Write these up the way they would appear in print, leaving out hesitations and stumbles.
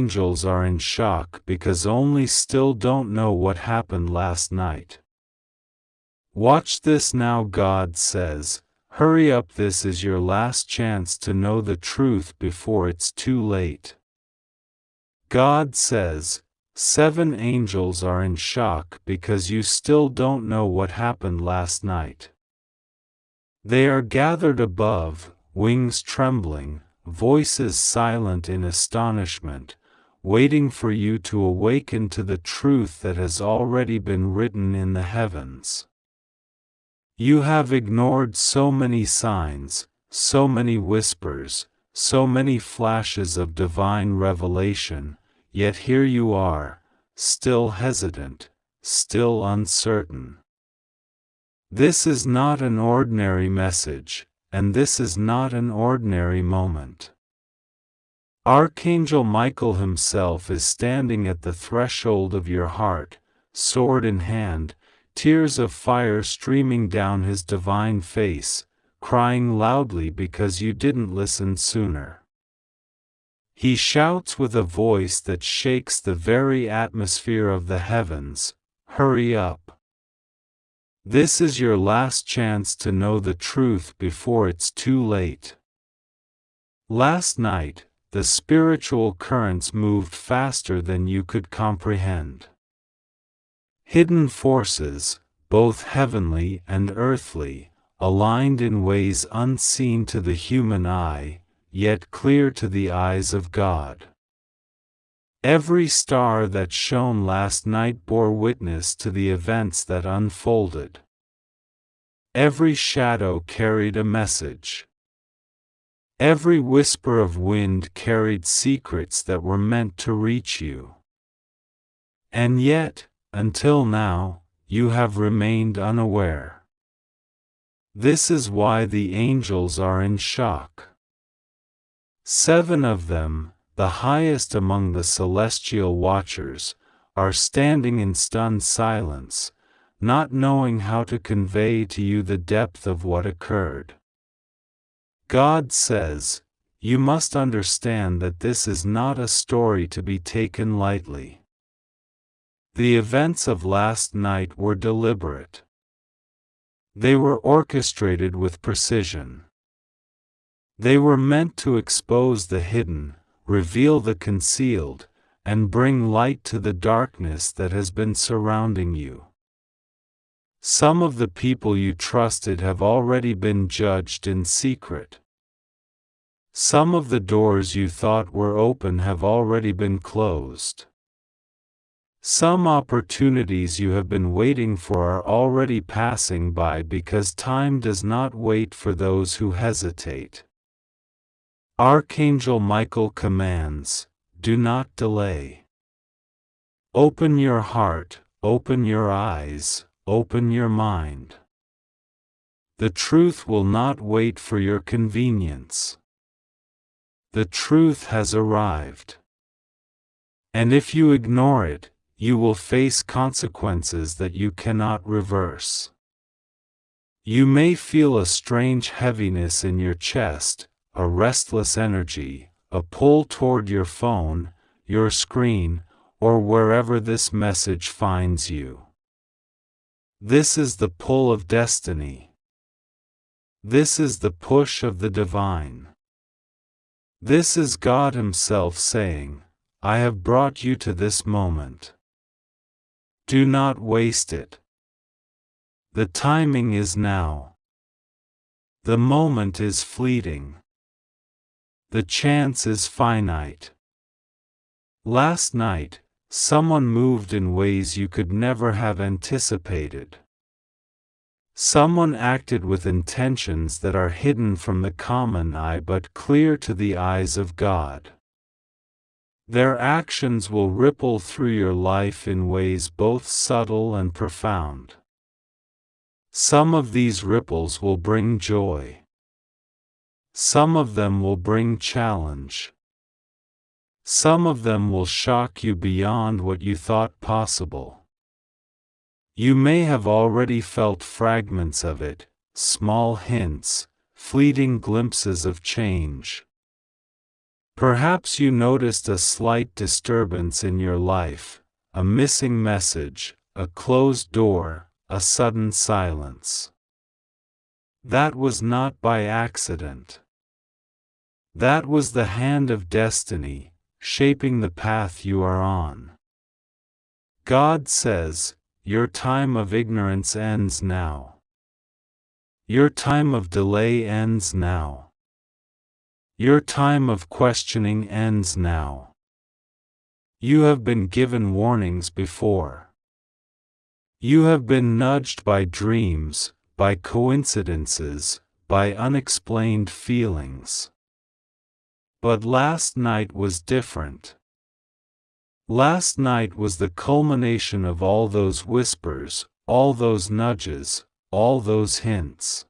angels are in shock because only still don't know what happened last night. Watch this now, God says. Hurry up, this is your last chance to know the truth before it's too late. God says, 7 angels are in shock because you still don't know what happened last night. They are gathered above, wings trembling, voices silent in astonishment, waiting for you to awaken to the truth that has already been written in the heavens. You have ignored so many signs, so many whispers, so many flashes of divine revelation, yet here you are, still hesitant, still uncertain. This is not an ordinary message, and this is not an ordinary moment. Archangel Michael himself is standing at the threshold of your heart, sword in hand, tears of fire streaming down his divine face, crying loudly because you didn't listen sooner. He shouts with a voice that shakes the very atmosphere of the heavens, "Hurry up. This is your last chance to know the truth before it's too late." Last night, the spiritual currents moved faster than you could comprehend. Hidden forces, both heavenly and earthly, aligned in ways unseen to the human eye, yet clear to the eyes of God. Every star that shone last night bore witness to the events that unfolded. Every shadow carried a message. Every whisper of wind carried secrets that were meant to reach you. And yet, until now, you have remained unaware. This is why the angels are in shock. 7 of them, the highest among the celestial watchers, are standing in stunned silence, not knowing how to convey to you the depth of what occurred. God says, you must understand that this is not a story to be taken lightly. The events of last night were deliberate. They were orchestrated with precision. They were meant to expose the hidden, reveal the concealed, and bring light to the darkness that has been surrounding you. Some of the people you trusted have already been judged in secret. Some of the doors you thought were open have already been closed. Some opportunities you have been waiting for are already passing by because time does not wait for those who hesitate. Archangel Michael commands, do not delay. Open your heart, open your eyes, open your mind. The truth will not wait for your convenience. The truth has arrived. And if you ignore it, you will face consequences that you cannot reverse. You may feel a strange heaviness in your chest, a restless energy, a pull toward your phone, your screen, or wherever this message finds you. This is the pull of destiny. This is the push of the divine. This is God Himself saying, I have brought you to this moment. Do not waste it. The timing is now. The moment is fleeting. The chance is finite. Last night, someone moved in ways you could never have anticipated. Someone acted with intentions that are hidden from the common eye but clear to the eyes of God. Their actions will ripple through your life in ways both subtle and profound. Some of these ripples will bring joy. Some of them will bring challenge. Some of them will shock you beyond what you thought possible. You may have already felt fragments of it, small hints, fleeting glimpses of change. Perhaps you noticed a slight disturbance in your life, a missing message, a closed door, a sudden silence. That was not by accident. That was the hand of destiny, shaping the path you are on. God says, your time of ignorance ends now. Your time of delay ends now. Your time of questioning ends now. You have been given warnings before. You have been nudged by dreams, by coincidences, by unexplained feelings. But last night was different. Last night was the culmination of all those whispers, all those nudges, all those hints.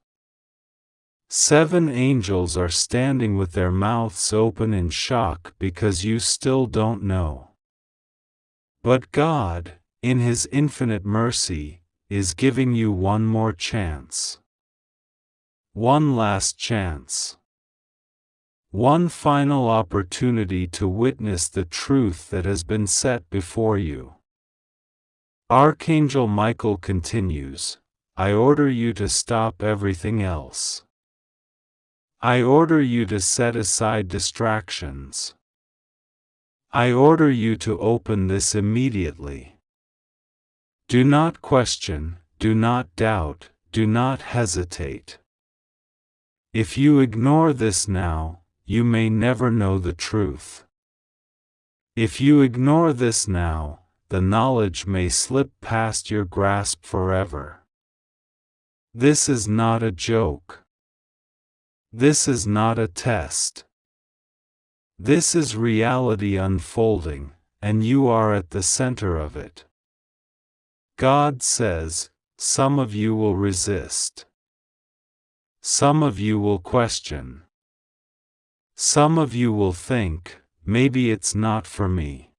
7 angels are standing with their mouths open in shock because you still don't know. But God, in His infinite mercy, is giving you one more chance. One last chance. One final opportunity to witness the truth that has been set before you. Archangel Michael continues, I order you to stop everything else. I order you to set aside distractions. I order you to open this immediately. Do not question, do not doubt, do not hesitate. If you ignore this now, you may never know the truth. If you ignore this now, the knowledge may slip past your grasp forever. This is not a joke. This is not a test. This is reality unfolding, and you are at the center of it. God says, some of you will resist. Some of you will question. Some of you will think, maybe it's not for me.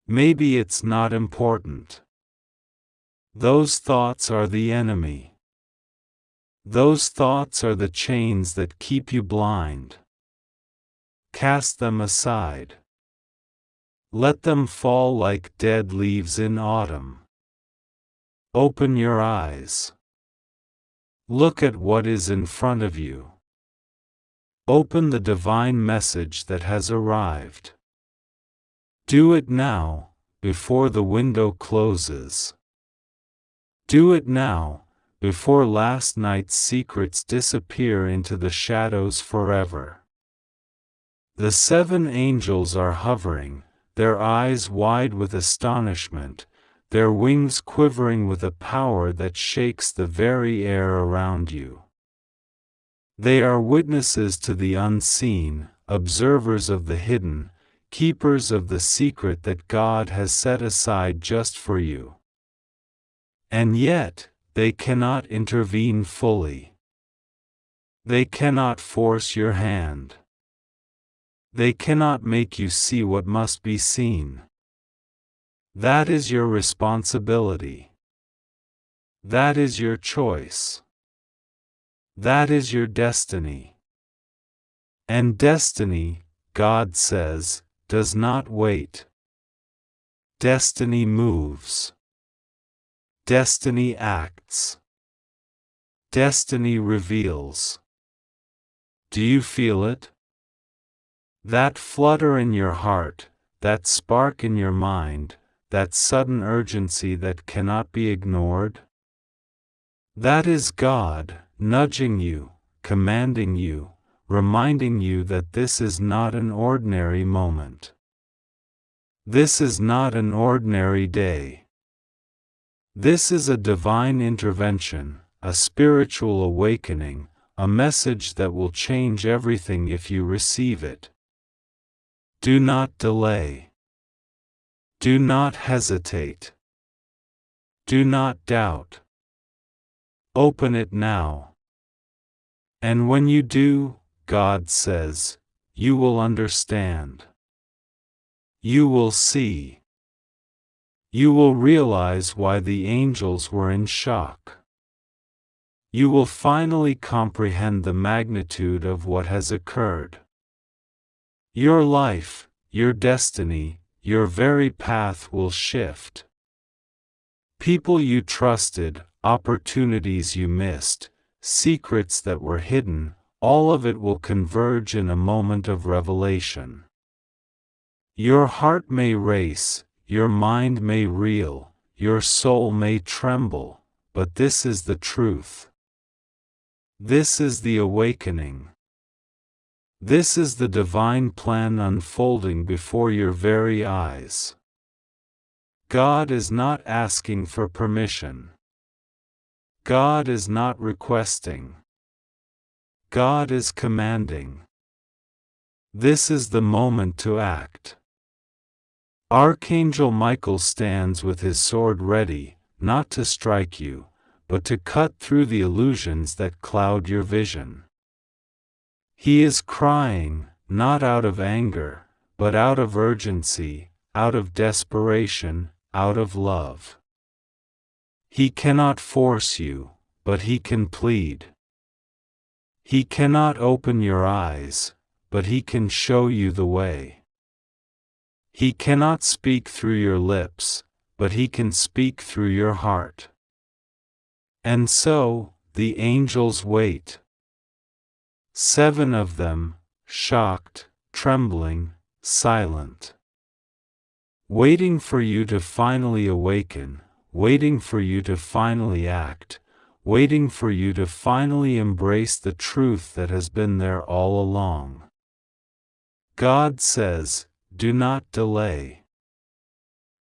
Maybe it's not important. Those thoughts are the enemy. Those thoughts are the chains that keep you blind. Cast them aside. Let them fall like dead leaves in autumn. Open your eyes. Look at what is in front of you. Open the divine message that has arrived. Do it now, before the window closes. Do it now, before last night's secrets disappear into the shadows forever. The 7 angels are hovering, their eyes wide with astonishment, their wings quivering with a power that shakes the very air around you. They are witnesses to the unseen, observers of the hidden, keepers of the secret that God has set aside just for you. And yet, they cannot intervene fully. They cannot force your hand. They cannot make you see what must be seen. That is your responsibility. That is your choice. That is your destiny. And destiny, God says, does not wait. Destiny moves. Destiny acts. Destiny reveals. Do you feel it? That flutter in your heart, that spark in your mind, that sudden urgency that cannot be ignored? That is God, nudging you, commanding you, reminding you that this is not an ordinary moment. This is not an ordinary day. This is a divine intervention, a spiritual awakening, a message that will change everything if you receive it. Do not delay. Do not hesitate. Do not doubt. Open it now. And when you do, God says, you will understand. You will see. You will realize why the angels were in shock. You will finally comprehend the magnitude of what has occurred. Your life, your destiny, your very path will shift. People you trusted, opportunities you missed, secrets that were hidden, all of it will converge in a moment of revelation. Your heart may race, your mind may reel, your soul may tremble, but this is the truth. This is the awakening. This is the divine plan unfolding before your very eyes. God is not asking for permission. God is not requesting. God is commanding. This is the moment to act. Archangel Michael stands with his sword ready, not to strike you, but to cut through the illusions that cloud your vision. He is crying, not out of anger, but out of urgency, out of desperation, out of love. He cannot force you, but he can plead. He cannot open your eyes, but he can show you the way. He cannot speak through your lips, but he can speak through your heart. And so, the angels wait. 7 of them, shocked, trembling, silent. Waiting for you to finally awaken, waiting for you to finally act, waiting for you to finally embrace the truth that has been there all along. God says, do not delay.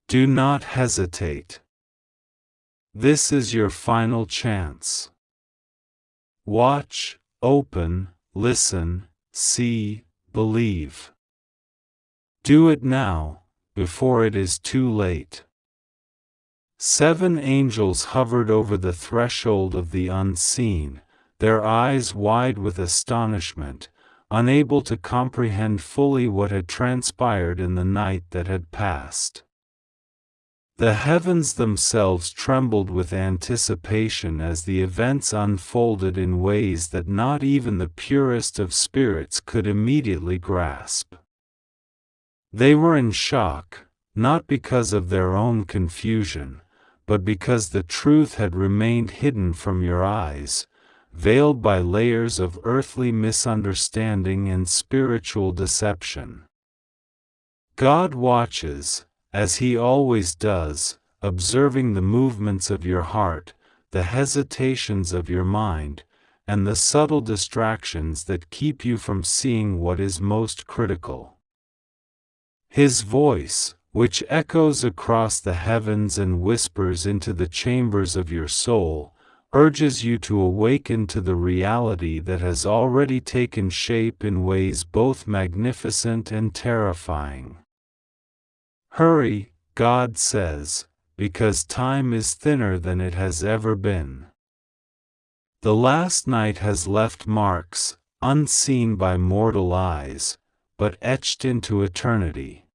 Do not hesitate. This is your final chance. Watch, open, listen, see, believe. Do it now, before it is too late. 7 angels hovered over the threshold of the unseen, their eyes wide with astonishment, unable to comprehend fully what had transpired in the night that had passed. The heavens themselves trembled with anticipation as the events unfolded in ways that not even the purest of spirits could immediately grasp. They were in shock, not because of their own confusion, but because the truth had remained hidden from your eyes, veiled by layers of earthly misunderstanding and spiritual deception. God watches, as he always does, observing the movements of your heart, the hesitations of your mind, and the subtle distractions that keep you from seeing what is most critical. His voice, which echoes across the heavens and whispers into the chambers of your soul, urges you to awaken to the reality that has already taken shape in ways both magnificent and terrifying. Hurry, God says, because time is thinner than it has ever been. The last night has left marks, unseen by mortal eyes, but etched into eternity.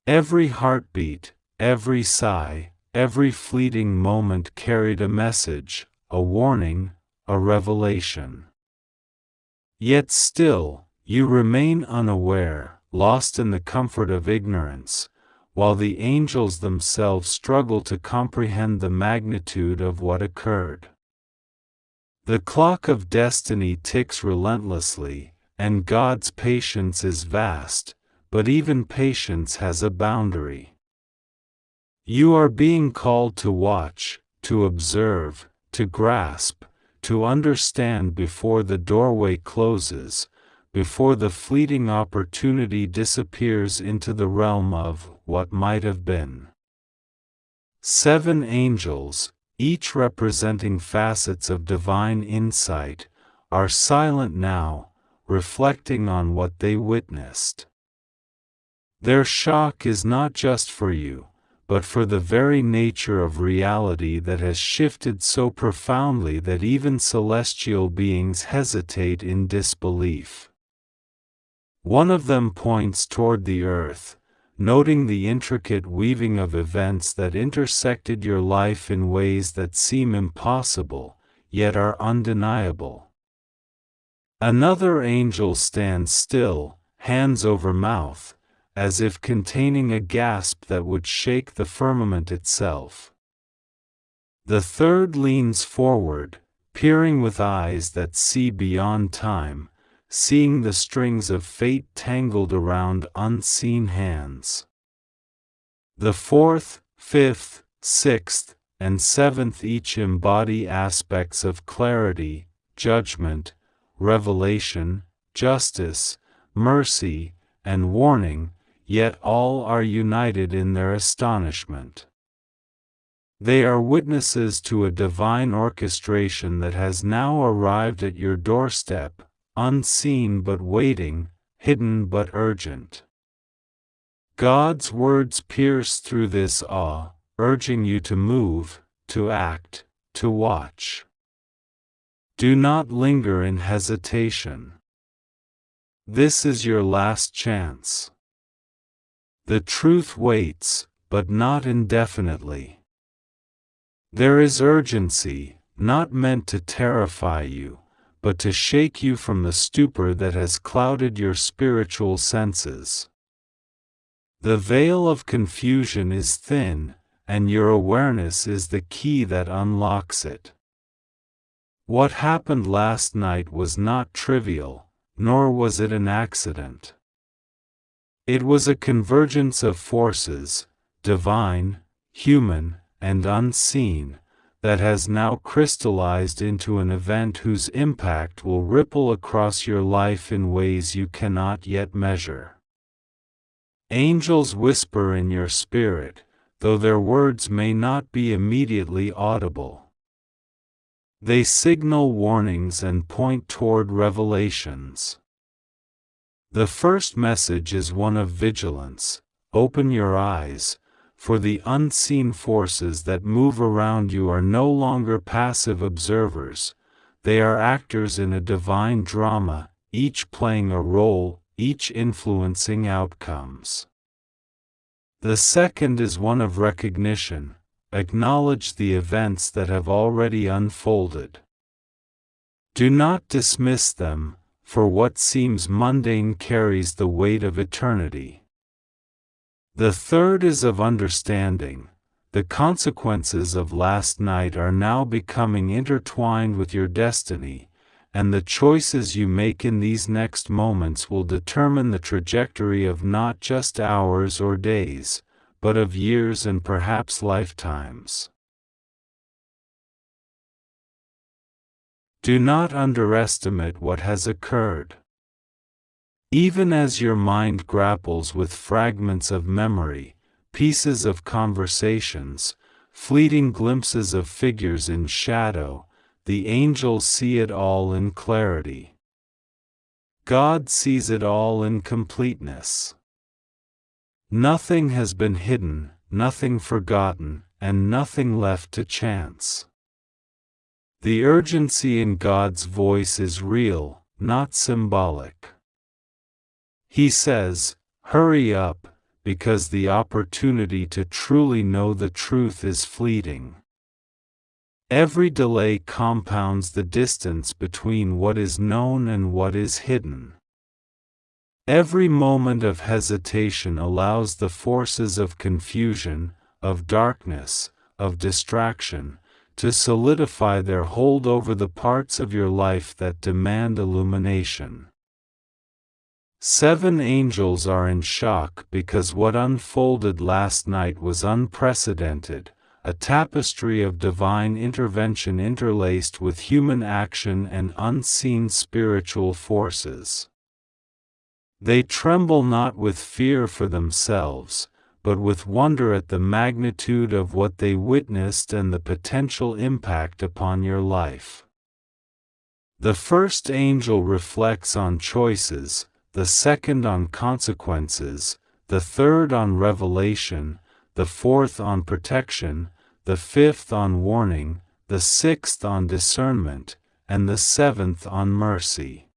Every heartbeat, every sigh, every fleeting moment carried a message, a warning, a revelation. Yet still, you remain unaware, lost in the comfort of ignorance, while the angels themselves struggle to comprehend the magnitude of what occurred. The clock of destiny ticks relentlessly, and God's patience is vast, but even patience has a boundary. You are being called to watch, to observe, to grasp, to understand before the doorway closes, before the fleeting opportunity disappears into the realm of what might have been. 7 angels, each representing facets of divine insight, are silent now, reflecting on what they witnessed. Their shock is not just for you, but for the very nature of reality that has shifted so profoundly that even celestial beings hesitate in disbelief. One of them points toward the earth, noting the intricate weaving of events that intersected your life in ways that seem impossible, yet are undeniable. Another angel stands still, hands over mouth, as if containing a gasp that would shake the firmament itself. The third leans forward, peering with eyes that see beyond time, seeing the strings of fate tangled around unseen hands. The fourth, fifth, sixth, and seventh each embody aspects of clarity, judgment, revelation, justice, mercy, and warning, yet all are united in their astonishment. They are witnesses to a divine orchestration that has now arrived at your doorstep, unseen but waiting, hidden but urgent. God's words pierce through this awe, urging you to move, to act, to watch. Do not linger in hesitation. This is your last chance. The truth waits, but not indefinitely. There is urgency, not meant to terrify you, but to shake you from the stupor that has clouded your spiritual senses. The veil of confusion is thin, and your awareness is the key that unlocks it. What happened last night was not trivial, nor was it an accident. It was a convergence of forces, divine, human, and unseen, that has now crystallized into an event whose impact will ripple across your life in ways you cannot yet measure. Angels whisper in your spirit, though their words may not be immediately audible. They signal warnings and point toward revelations. The first message is one of vigilance. Open your eyes, for the unseen forces that move around you are no longer passive observers. They are actors in a divine drama, each playing a role, each influencing outcomes. The second is one of recognition. Acknowledge the events that have already unfolded. Do not dismiss them, for what seems mundane carries the weight of eternity. The third is of understanding. The consequences of last night are now becoming intertwined with your destiny, and the choices you make in these next moments will determine the trajectory of not just hours or days, but of years and perhaps lifetimes. Do not underestimate what has occurred. Even as your mind grapples with fragments of memory, pieces of conversations, fleeting glimpses of figures in shadow, the angels see it all in clarity. God sees it all in completeness. Nothing has been hidden, nothing forgotten, and nothing left to chance. The urgency in God's voice is real, not symbolic. He says, "Hurry up, because the opportunity to truly know the truth is fleeting." Every delay compounds the distance between what is known and what is hidden. Every moment of hesitation allows the forces of confusion, of darkness, of distraction, to solidify their hold over the parts of your life that demand illumination. 7 angels are in shock because what unfolded last night was unprecedented, a tapestry of divine intervention interlaced with human action and unseen spiritual forces. They tremble not with fear for themselves, but with wonder at the magnitude of what they witnessed and the potential impact upon your life. The first angel reflects on choices, the second on consequences, the third on revelation, the fourth on protection, the fifth on warning, the sixth on discernment, and the seventh on mercy.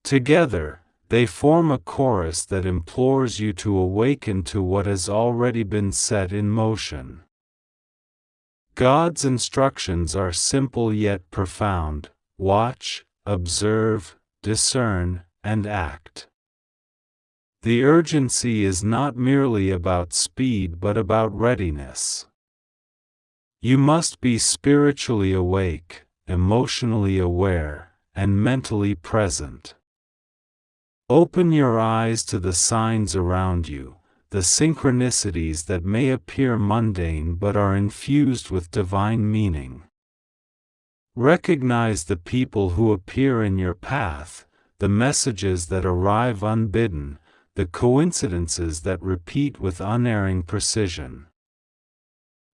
Together, they form a chorus that implores you to awaken to what has already been set in motion. God's instructions are simple yet profound: watch, observe, discern, and act. The urgency is not merely about speed but about readiness. You must be spiritually awake, emotionally aware, and mentally present. Open your eyes to the signs around you, the synchronicities that may appear mundane but are infused with divine meaning. Recognize the people who appear in your path, the messages that arrive unbidden, the coincidences that repeat with unerring precision.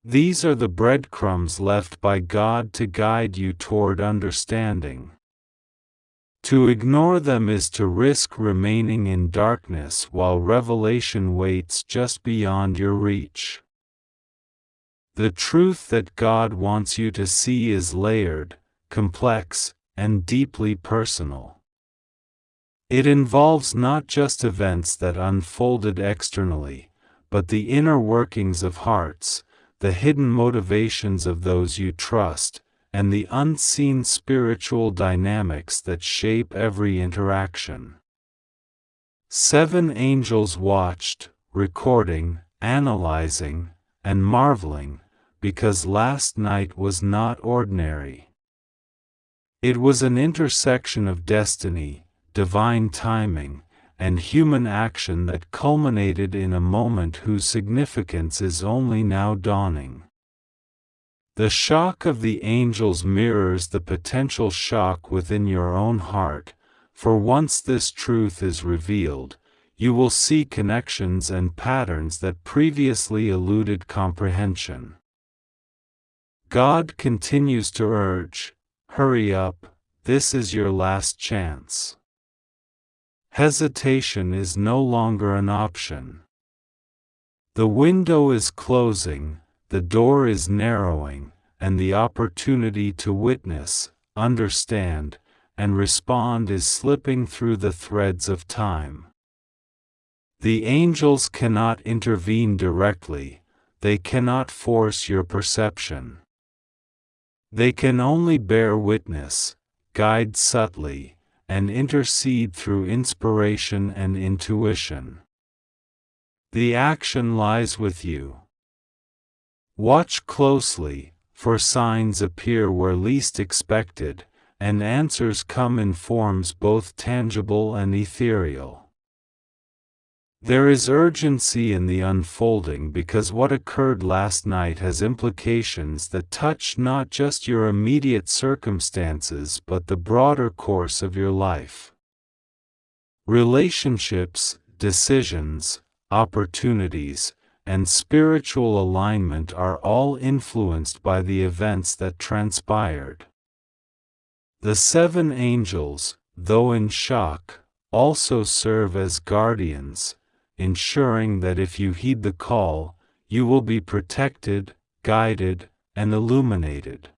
These are the breadcrumbs left by God to guide you toward understanding. To ignore them is to risk remaining in darkness while revelation waits just beyond your reach. The truth that God wants you to see is layered, complex, and deeply personal. It involves not just events that unfolded externally, but the inner workings of hearts, the hidden motivations of those you trust, and the unseen spiritual dynamics that shape every interaction. 7 angels watched, recording, analyzing, and marveling, because last night was not ordinary. It was an intersection of destiny, divine timing, and human action that culminated in a moment whose significance is only now dawning. The shock of the angels mirrors the potential shock within your own heart, for once this truth is revealed, you will see connections and patterns that previously eluded comprehension. God continues to urge, "Hurry up, this is your last chance." Hesitation is no longer an option. The window is closing, the door is narrowing, and the opportunity to witness, understand, and respond is slipping through the threads of time. The angels cannot intervene directly, they cannot force your perception. They can only bear witness, guide subtly, and intercede through inspiration and intuition. The action lies with you. Watch closely, for signs appear where least expected, and answers come in forms both tangible and ethereal. There is urgency in the unfolding because what occurred last night has implications that touch not just your immediate circumstances but the broader course of your life. Relationships, decisions, opportunities, and spiritual alignment are all influenced by the events that transpired. The 7 angels, though in shock, also serve as guardians, ensuring that if you heed the call, you will be protected, guided, and illuminated.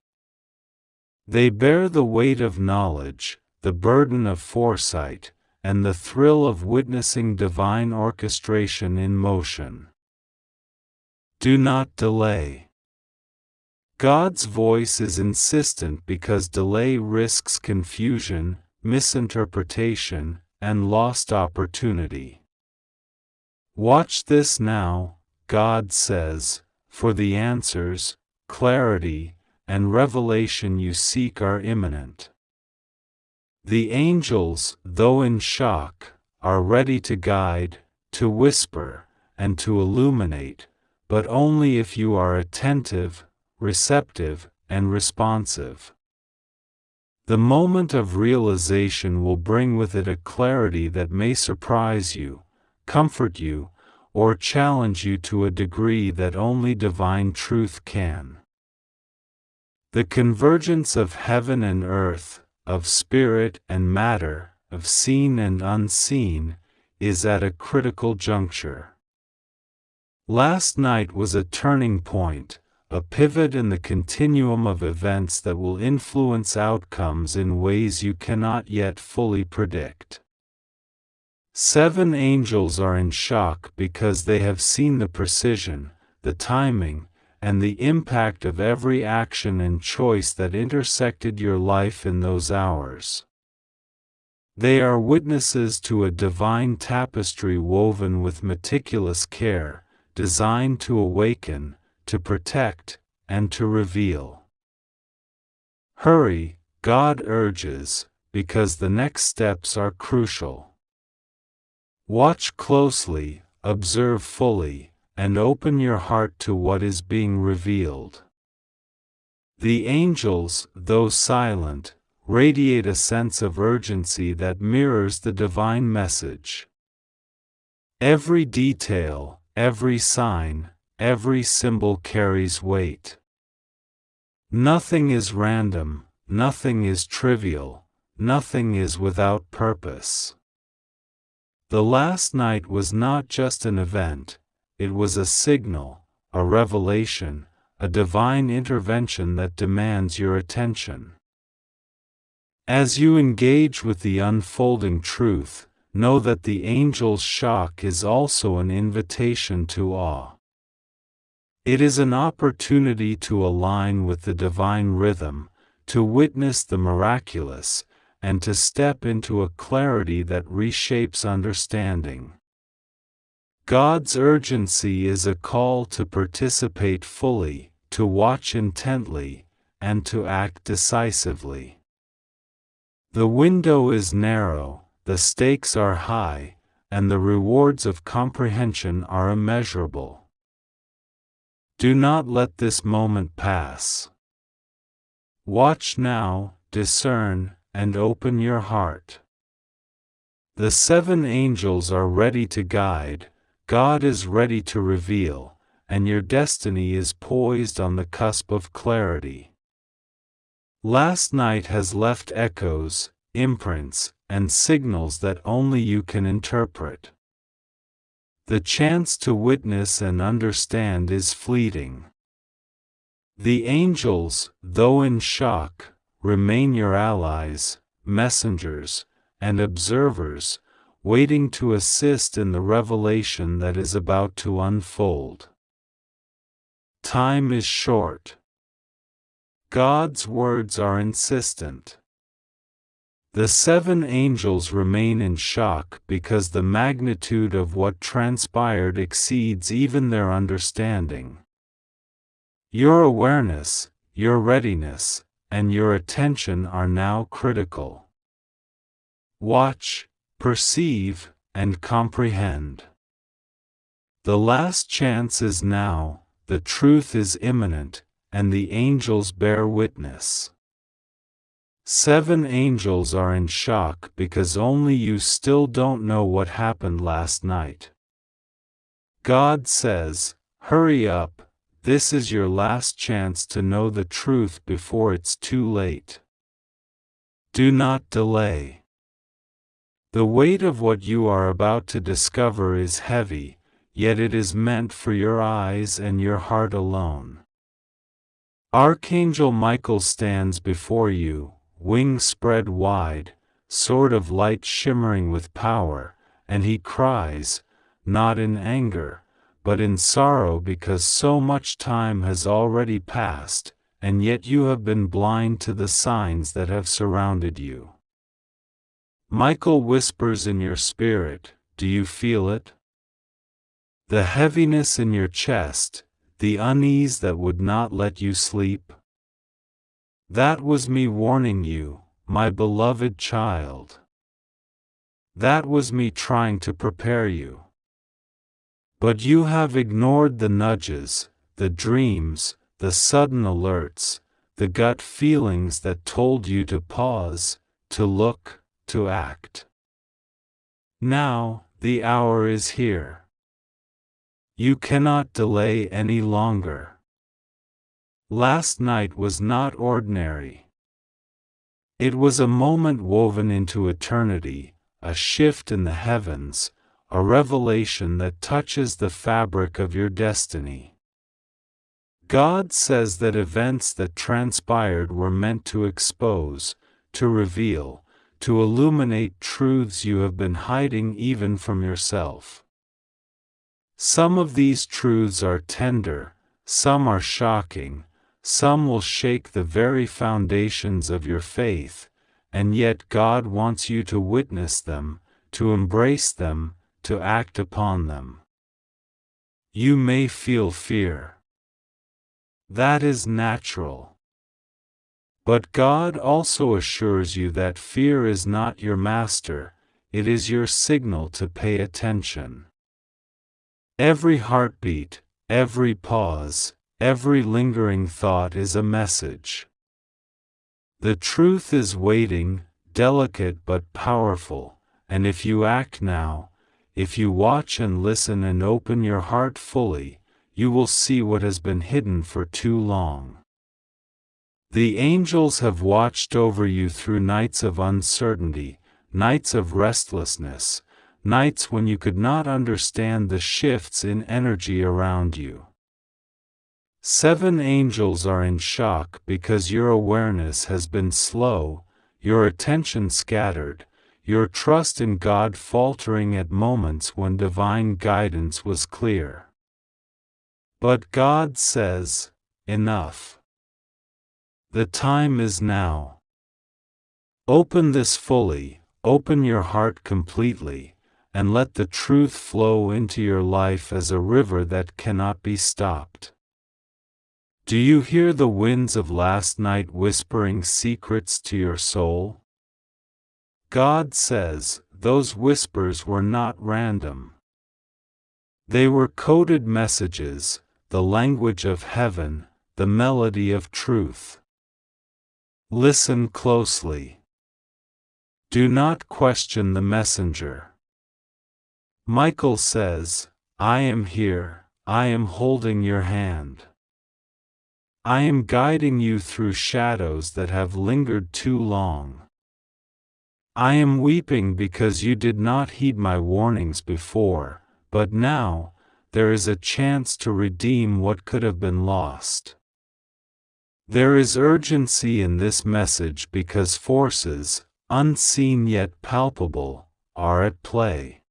They bear the weight of knowledge, the burden of foresight, and the thrill of witnessing divine orchestration in motion. Do not delay. God's voice is insistent because delay risks confusion, misinterpretation, and lost opportunity. Watch this now, God says, for the answers, clarity, and revelation you seek are imminent. The angels, though in shock, are ready to guide, to whisper, and to illuminate, but only if you are attentive, receptive, and responsive. The moment of realization will bring with it a clarity that may surprise you, comfort you, or challenge you to a degree that only divine truth can. The convergence of heaven and earth, of spirit and matter, of seen and unseen, is at a critical juncture. Last night was a turning point, a pivot in the continuum of events that will influence outcomes in ways you cannot yet fully predict. 7 angels are in shock because they have seen the precision, the timing, and the impact of every action and choice that intersected your life in those hours. They are witnesses to a divine tapestry woven with meticulous care, designed to awaken, to protect, and to reveal. Hurry, God urges, because the next steps are crucial. Watch closely, observe fully, and open your heart to what is being revealed. The angels, though silent, radiate a sense of urgency that mirrors the divine message. Every detail, every sign, every symbol carries weight. Nothing is random, nothing is trivial, nothing is without purpose. The last night was not just an event, it was a signal, a revelation, a divine intervention that demands your attention. As you engage with the unfolding truth, know that the angel's shock is also an invitation to awe. It is an opportunity to align with the divine rhythm, to witness the miraculous, and to step into a clarity that reshapes understanding. God's urgency is a call to participate fully, to watch intently, and to act decisively. The window is narrow, the stakes are high, and the rewards of comprehension are immeasurable. Do not let this moment pass. Watch now, discern, and open your heart. The 7 angels are ready to guide, God is ready to reveal, and your destiny is poised on the cusp of clarity. Last night has left echoes, imprints, and signals that only you can interpret. The chance to witness and understand is fleeting. The angels, though in shock, remain your allies, messengers, and observers, waiting to assist in the revelation that is about to unfold. Time is short. God's words are insistent. The 7 angels remain in shock because the magnitude of what transpired exceeds even their understanding. Your awareness, your readiness, and your attention are now critical. Watch, perceive, and comprehend. The last chance is now, the truth is imminent, and the angels bear witness. 7 angels are in shock because only you still don't know what happened last night. God says, hurry up, this is your last chance to know the truth before it's too late. Do not delay. The weight of what you are about to discover is heavy, yet it is meant for your eyes and your heart alone. Archangel Michael stands before you, wings spread wide, sword of light shimmering with power, and he cries, not in anger, but in sorrow because so much time has already passed, and yet you have been blind to the signs that have surrounded you. Michael whispers in your spirit, do you feel it? The heaviness in your chest, the unease that would not let you sleep? That was me warning you, my beloved child. That was me trying to prepare you. But you have ignored the nudges, the dreams, the sudden alerts, the gut feelings that told you to pause, to look, to act. Now, the hour is here. You cannot delay any longer. Last night was not ordinary. It was a moment woven into eternity, a shift in the heavens, a revelation that touches the fabric of your destiny. God says that events that transpired were meant to expose, to reveal, to illuminate truths you have been hiding even from yourself. Some of these truths are tender, some are shocking, some will shake the very foundations of your faith, and yet God wants you to witness them, to embrace them, to act upon them. You may feel fear. That is natural. But God also assures you that fear is not your master, it is your signal to pay attention. Every heartbeat, every pause, every lingering thought is a message. The truth is waiting, delicate but powerful, and if you act now, if you watch and listen and open your heart fully, you will see what has been hidden for too long. The angels have watched over you through nights of uncertainty, nights of restlessness, nights when you could not understand the shifts in energy around you. 7 angels are in shock because your awareness has been slow, your attention scattered, your trust in God faltering at moments when divine guidance was clear. But God says, enough. The time is now. Open this fully, open your heart completely, and let the truth flow into your life as a river that cannot be stopped. Do you hear the winds of last night whispering secrets to your soul? God says, those whispers were not random. They were coded messages, the language of heaven, the melody of truth. Listen closely. Do not question the messenger. Michael says, I am here, I am holding your hand. I am guiding you through shadows that have lingered too long. I am weeping because you did not heed my warnings before, but now, there is a chance to redeem what could have been lost. There is urgency in this message because forces, unseen yet palpable, are at play.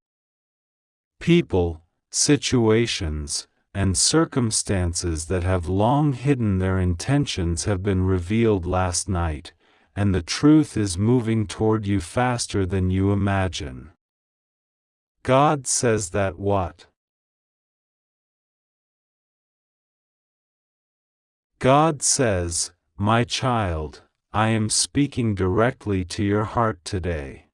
People, situations, and circumstances that have long hidden their intentions have been revealed last night, and the truth is moving toward you faster than you imagine. God says that what? God says, my child, I am speaking directly to your heart today.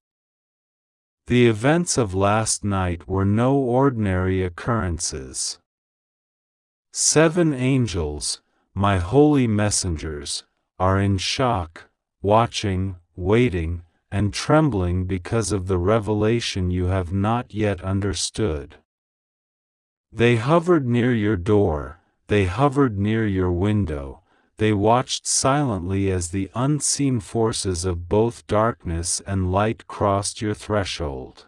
The events of last night were no ordinary occurrences. 7 angels, my holy messengers, are in shock, watching, waiting, and trembling because of the revelation you have not yet understood. They hovered near your door, they hovered near your window, they watched silently as the unseen forces of both darkness and light crossed your threshold.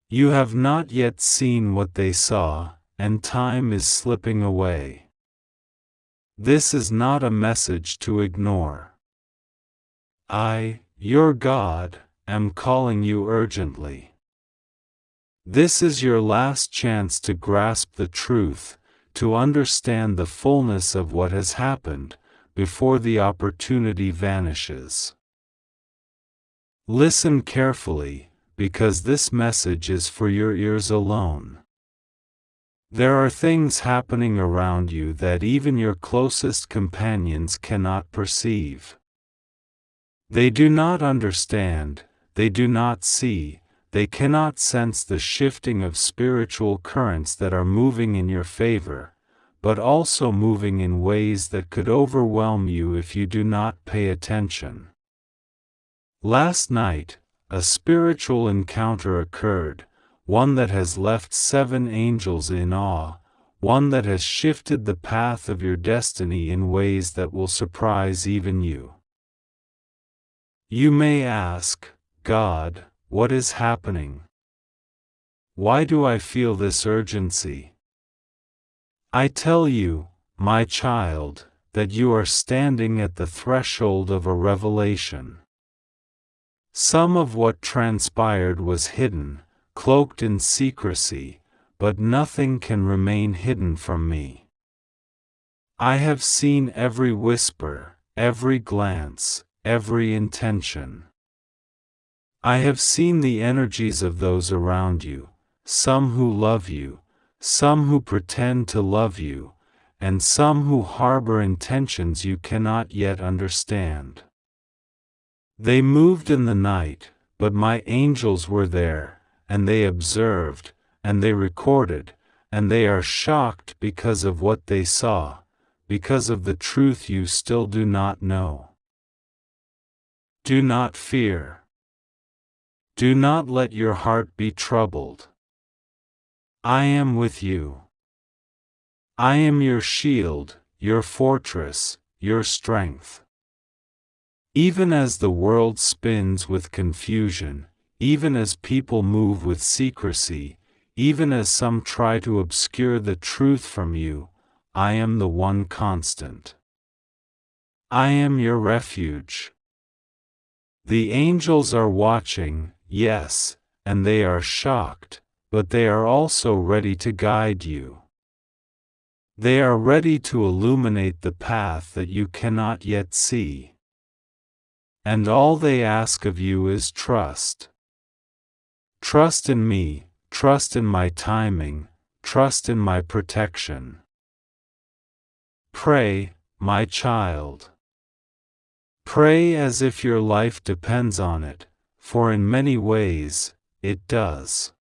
You have not yet seen what they saw, and time is slipping away. This is not a message to ignore. I, your God, am calling you urgently. This is your last chance to grasp the truth, to understand the fullness of what has happened, before the opportunity vanishes. Listen carefully, because this message is for your ears alone. There are things happening around you that even your closest companions cannot perceive. They do not understand, they do not see, they cannot sense the shifting of spiritual currents that are moving in your favor, but also moving in ways that could overwhelm you if you do not pay attention. Last night, a spiritual encounter occurred, one that has left 7 angels in awe, one that has shifted the path of your destiny in ways that will surprise even you. You may ask, God, what is happening? Why do I feel this urgency? I tell you, my child, that you are standing at the threshold of a revelation. Some of what transpired was hidden, cloaked in secrecy, but nothing can remain hidden from me. I have seen every whisper, every glance, every intention. I have seen the energies of those around you, some who love you, some who pretend to love you, and some who harbor intentions you cannot yet understand. They moved in the night, but my angels were there, and they observed, and they recorded, and they are shocked because of what they saw, because of the truth you still do not know. Do not fear. Do not let your heart be troubled. I am with you. I am your shield, your fortress, your strength. Even as the world spins with confusion, even as people move with secrecy, even as some try to obscure the truth from you, I am the one constant. I am your refuge. The angels are watching, yes, and they are shocked, but they are also ready to guide you. They are ready to illuminate the path that you cannot yet see. And all they ask of you is trust. Trust in me, trust in my timing, trust in my protection. Pray, my child. Pray as if your life depends on it, for in many ways, it does.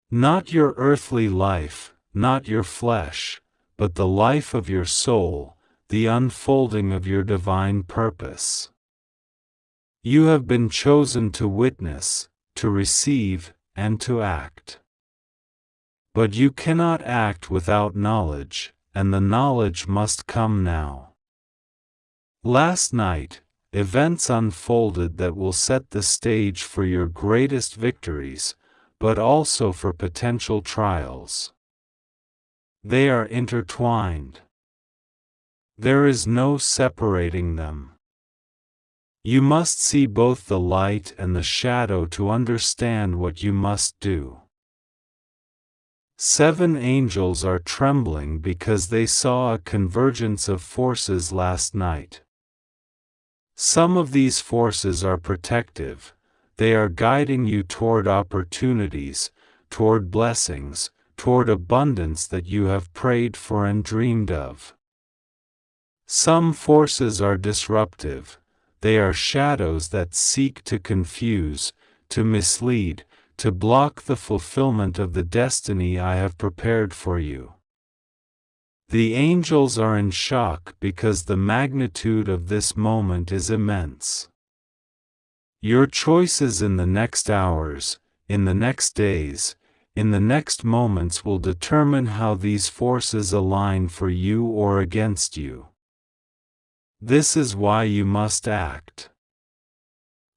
Not your earthly life, not your flesh, but the life of your soul, the unfolding of your divine purpose. You have been chosen to witness, to receive, and to act. But you cannot act without knowledge, and the knowledge must come now. Last night, events unfolded that will set the stage for your greatest victories, but also for potential trials. They are intertwined. There is no separating them. You must see both the light and the shadow to understand what you must do. 7 angels are trembling because they saw a convergence of forces last night. Some of these forces are protective. They are guiding you toward opportunities, toward blessings, toward abundance that you have prayed for and dreamed of. Some forces are disruptive. They are shadows that seek to confuse, to mislead, to block the fulfillment of the destiny I have prepared for you. The angels are in shock because the magnitude of this moment is immense. Your choices in the next hours, in the next days, in the next moments will determine how these forces align for you or against you. This is why you must act.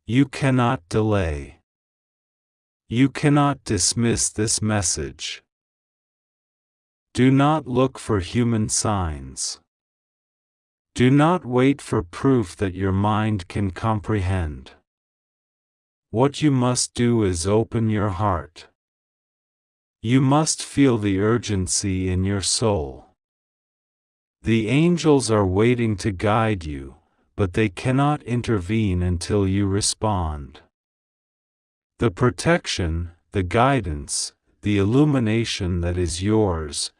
You cannot delay. You cannot dismiss this message. Do not look for human signs. Do not wait for proof that your mind can comprehend. What you must do is open your heart. You must feel the urgency in your soul. The angels are waiting to guide you, but they cannot intervene until you respond. The protection, the guidance, the illumination that is yours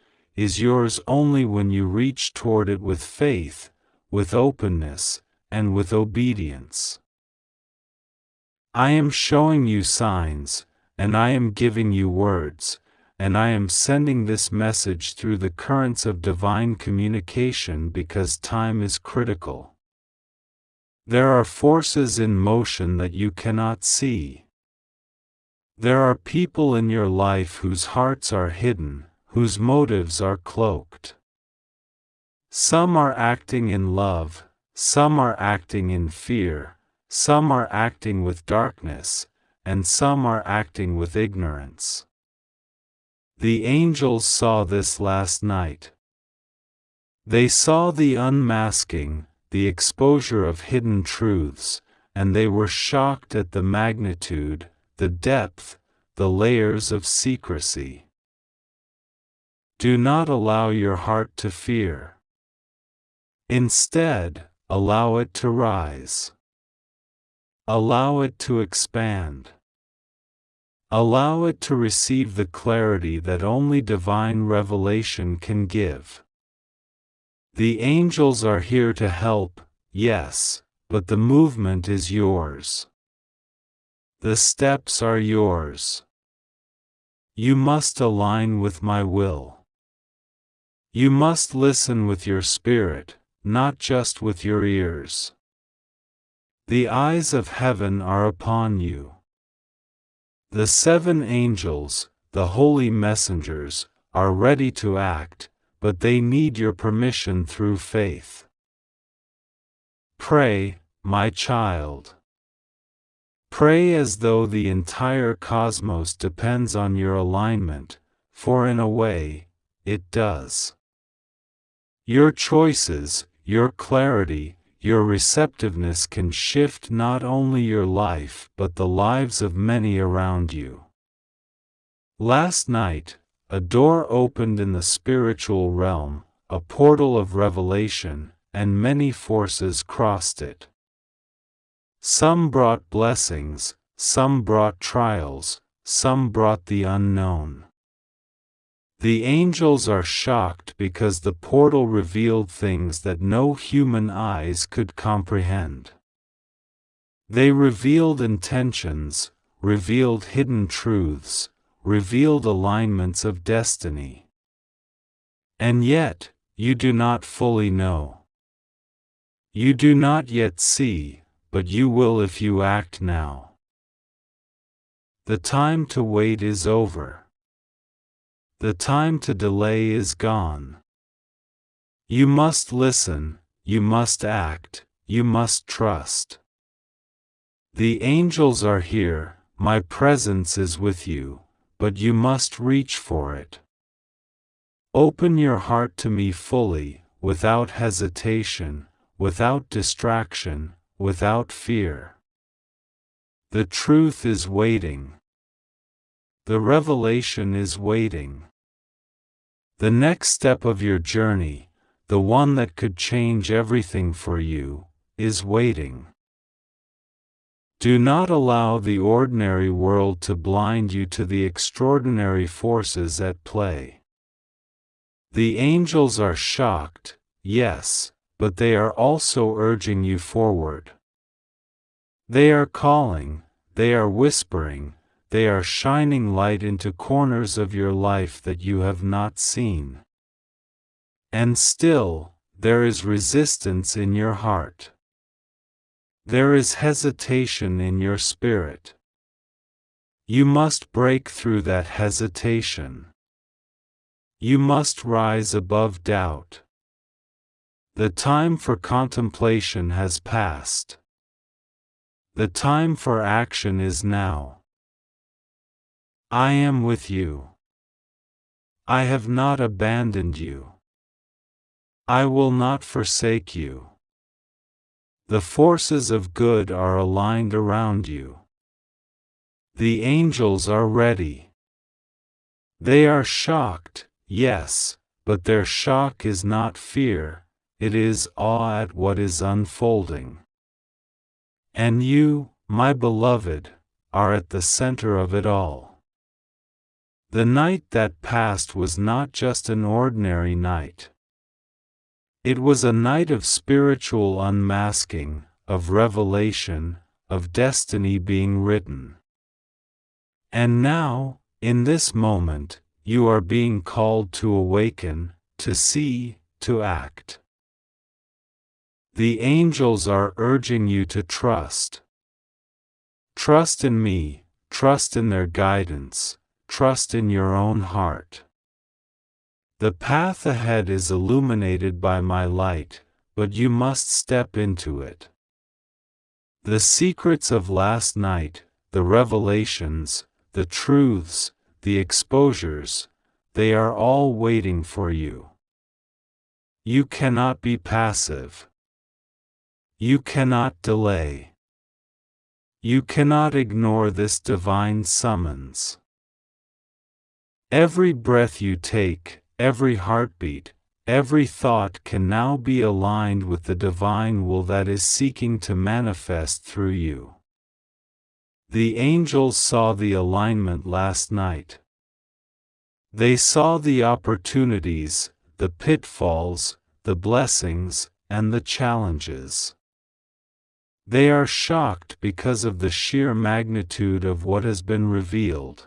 only when you reach toward it with faith, with openness, and with obedience. I am showing you signs, and I am giving you words, and I am sending this message through the currents of divine communication because time is critical. There are forces in motion that you cannot see. There are people in your life whose hearts are hidden, whose motives are cloaked. Some are acting in love, some are acting in fear, some are acting with darkness, and some are acting with ignorance. The angels saw this last night. They saw the unmasking, the exposure of hidden truths, and they were shocked at the magnitude, the depth, the layers of secrecy. Do not allow your heart to fear. Instead, allow it to rise. Allow it to expand. Allow it to receive the clarity that only divine revelation can give. The angels are here to help, yes, but the movement is yours. The steps are yours. You must align with my will. You must listen with your spirit, not just with your ears. The eyes of heaven are upon you. The 7 angels, the holy messengers, are ready to act, but they need your permission through faith. Pray, my child. Pray as though the entire cosmos depends on your alignment, for in a way, it does. Your choices, your clarity, your receptiveness can shift not only your life but the lives of many around you. Last night, a door opened in the spiritual realm, a portal of revelation, and many forces crossed it. Some brought blessings, some brought trials, some brought the unknown. The angels are shocked because the portal revealed things that no human eyes could comprehend. They revealed intentions, revealed hidden truths, revealed alignments of destiny. And yet, you do not fully know. You do not yet see, but you will if you act now. The time to wait is over. The time to delay is gone. You must listen, you must act, you must trust. The angels are here, my presence is with you, but you must reach for it. Open your heart to me fully, without hesitation, without distraction, without fear. The truth is waiting. The revelation is waiting. The next step of your journey, the one that could change everything for you, is waiting. Do not allow the ordinary world to blind you to the extraordinary forces at play. The angels are shocked, yes, but they are also urging you forward. They are calling, they are whispering, they are shining light into corners of your life that you have not seen. And still, there is resistance in your heart. There is hesitation in your spirit. You must break through that hesitation. You must rise above doubt. The time for contemplation has passed. The time for action is now. I am with you. I have not abandoned you. I will not forsake you. The forces of good are aligned around you. The angels are ready. They are shocked, yes, but their shock is not fear, it is awe at what is unfolding. And you, my beloved, are at the center of it all. The night that passed was not just an ordinary night. It was a night of spiritual unmasking, of revelation, of destiny being written. And now, in this moment, you are being called to awaken, to see, to act. The angels are urging you to trust. Trust in me, trust in their guidance, trust in your own heart. The path ahead is illuminated by my light, but you must step into it. The secrets of last night, the revelations, the truths, the exposures, they are all waiting for you. You cannot be passive. You cannot delay. You cannot ignore this divine summons. Every breath you take, every heartbeat, Every thought can now be aligned with the divine will that is seeking to manifest through you. The angels saw the alignment last night. They saw the opportunities, the pitfalls, the blessings, and the challenges. They are shocked because of the sheer magnitude of what has been revealed.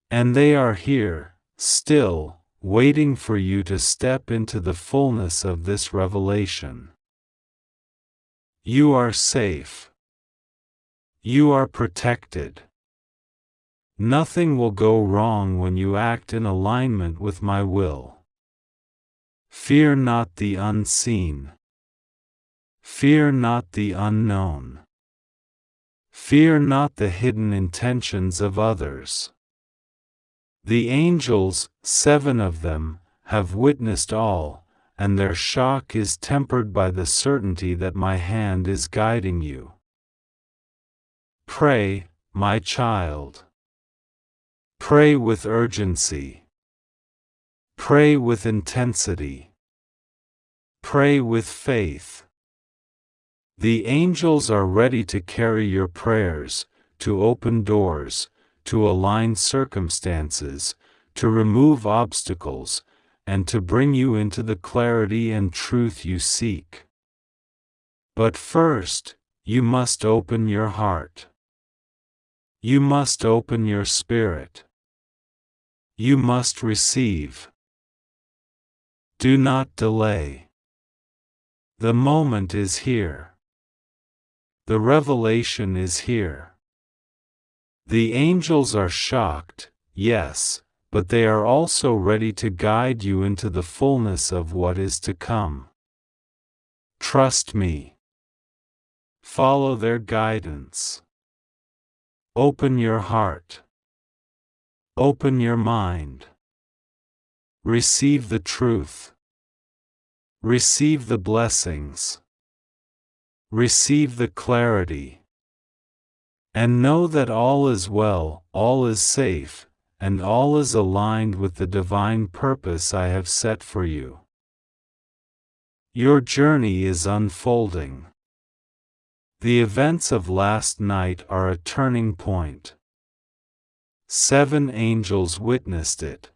And they are here, still, waiting for you to step into the fullness of this revelation. You are safe. You are protected. Nothing will go wrong when you act in alignment with my will. Fear not the unseen. Fear not the unknown. Fear not the hidden intentions of others. The angels, 7 of them, have witnessed all, and their shock is tempered by the certainty that my hand is guiding you. Pray, my child. Pray with urgency. Pray with intensity. Pray with faith. The angels are ready to carry your prayers, to open doors, to align circumstances, to remove obstacles, and to bring you into the clarity and truth you seek. But first, you must open your heart. You must open your spirit. You must receive. Do not delay. The moment is here. The revelation is here. The angels are shocked, yes, but they are also ready to guide you into the fullness of what is to come. Trust me. Follow their guidance. Open your heart. Open your mind. Receive the truth. Receive the blessings. Receive the clarity. And know that all is well, all is safe, and all is aligned with the divine purpose I have set for you. Your journey is unfolding. The events of last night are a turning point. 7 angels witnessed it.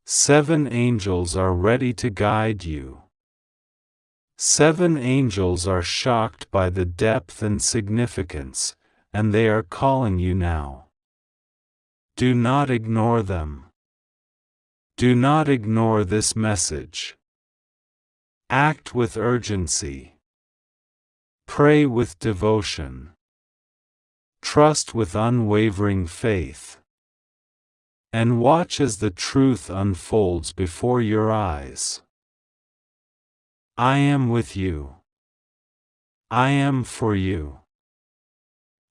7 angels are ready to guide you. 7 angels are shocked by the depth and significance, and they are calling you now. Do not ignore them. Do not ignore this message. Act with urgency. Pray with devotion. Trust with unwavering faith. And watch as the truth unfolds before your eyes. I am with you. I am for you.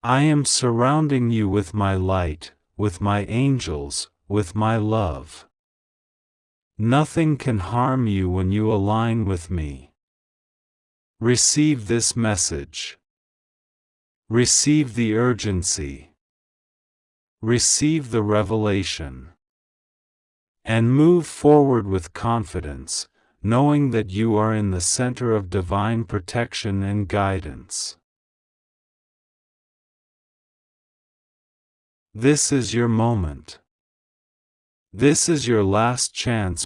I am surrounding you with my light, with my angels, with my love. Nothing can harm you when you align with me. Receive this message. Receive the urgency. Receive the revelation. And move forward with confidence, knowing that you are in the center of divine protection and guidance. This is your moment. This is your last chance